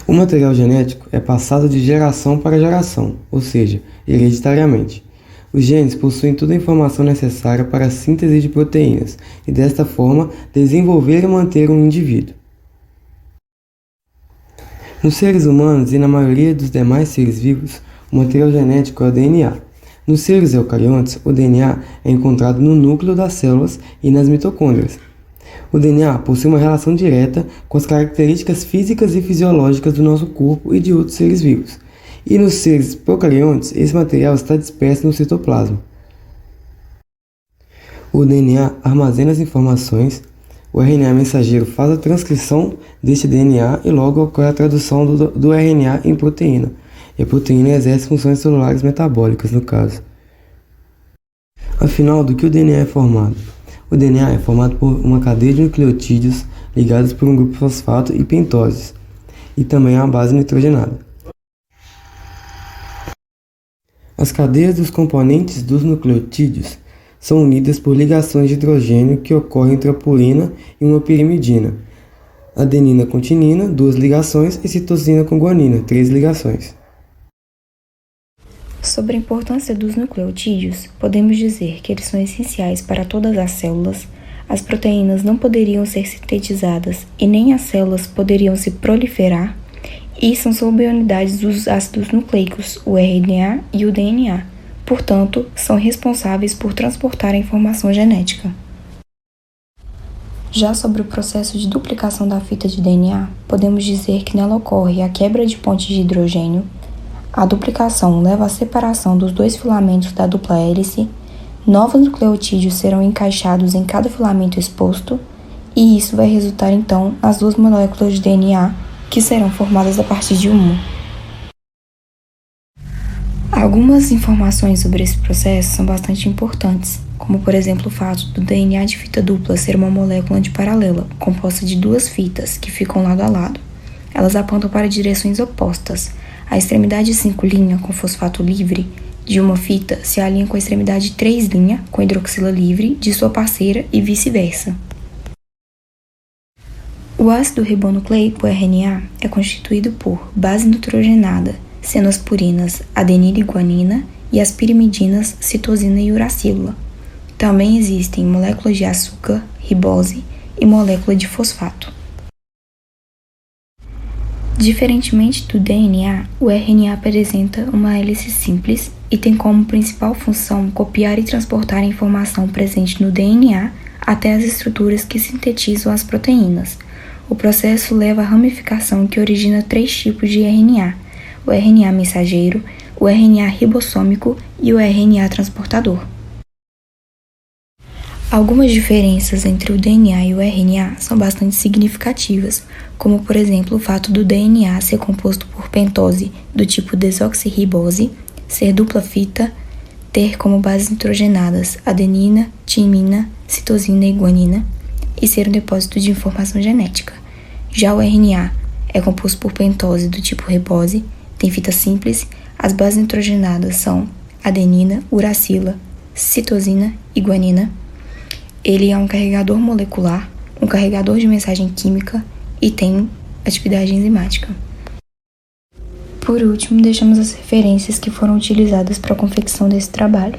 O material genético é passado de geração para geração, ou seja, hereditariamente. Os genes possuem toda a informação necessária para a síntese de proteínas e, desta forma, desenvolver e manter um indivíduo. Nos seres humanos e na maioria dos demais seres vivos, o material genético é o DNA. Nos seres eucariontes, o DNA é encontrado no núcleo das células e nas mitocôndrias. O DNA possui uma relação direta com as características físicas e fisiológicas do nosso corpo e de outros seres vivos. E nos seres procariontes, esse material está disperso no citoplasma. O DNA armazena as informações, o RNA mensageiro faz a transcrição deste DNA e logo ocorre a tradução do RNA em proteína. E a proteína exerce funções celulares metabólicas, no caso. Afinal, do que o DNA é formado? O DNA é formado por uma cadeia de nucleotídeos ligados por um grupo fosfato e pentoses, e também a base nitrogenada. As cadeias dos componentes dos nucleotídeos são unidas por ligações de hidrogênio que ocorrem entre a purina e uma pirimidina, adenina com timina, 2 ligações, e citosina com guanina, 3 ligações. Sobre a importância dos nucleotídeos, podemos dizer que eles são essenciais para todas as células. As proteínas não poderiam ser sintetizadas e nem as células poderiam se proliferar, e são subunidades dos ácidos nucleicos, o RNA e o DNA. Portanto, são responsáveis por transportar a informação genética. Já sobre o processo de duplicação da fita de DNA, podemos dizer que nela ocorre a quebra de pontes de hidrogênio. A duplicação leva à separação dos 2 filamentos da dupla hélice, novos nucleotídeos serão encaixados em cada filamento exposto, e isso vai resultar então nas 2 moléculas de DNA que serão formadas a partir de uma. Algumas informações sobre esse processo são bastante importantes, como por exemplo o fato do DNA de fita dupla ser uma molécula antiparalela, composta de 2 fitas que ficam lado a lado. Elas apontam para direções opostas. A extremidade 5' com fosfato livre de uma fita se alinha com a extremidade 3' com hidroxila livre de sua parceira e vice-versa. O ácido ribonucleico, RNA, é constituído por base nitrogenada, sendo as purinas adenina e guanina e as pirimidinas citosina e uracila. Também existem moléculas de açúcar, ribose e molécula de fosfato. Diferentemente do DNA, o RNA apresenta uma hélice simples e tem como principal função copiar e transportar a informação presente no DNA até as estruturas que sintetizam as proteínas. O processo leva à ramificação que origina 3 tipos de RNA: o RNA mensageiro, o RNA ribossômico e o RNA transportador. Algumas diferenças entre o DNA e o RNA são bastante significativas, como por exemplo o fato do DNA ser composto por pentose do tipo desoxirribose, ser dupla fita, ter como bases nitrogenadas adenina, timina, citosina e guanina, e ser um depósito de informação genética. Já o RNA é composto por pentose do tipo ribose, tem fita simples, as bases nitrogenadas são adenina, uracila, citosina e guanina. Ele é um carregador molecular, um carregador de mensagem química e tem atividade enzimática. Por último, deixamos as referências que foram utilizadas para a confecção desse trabalho.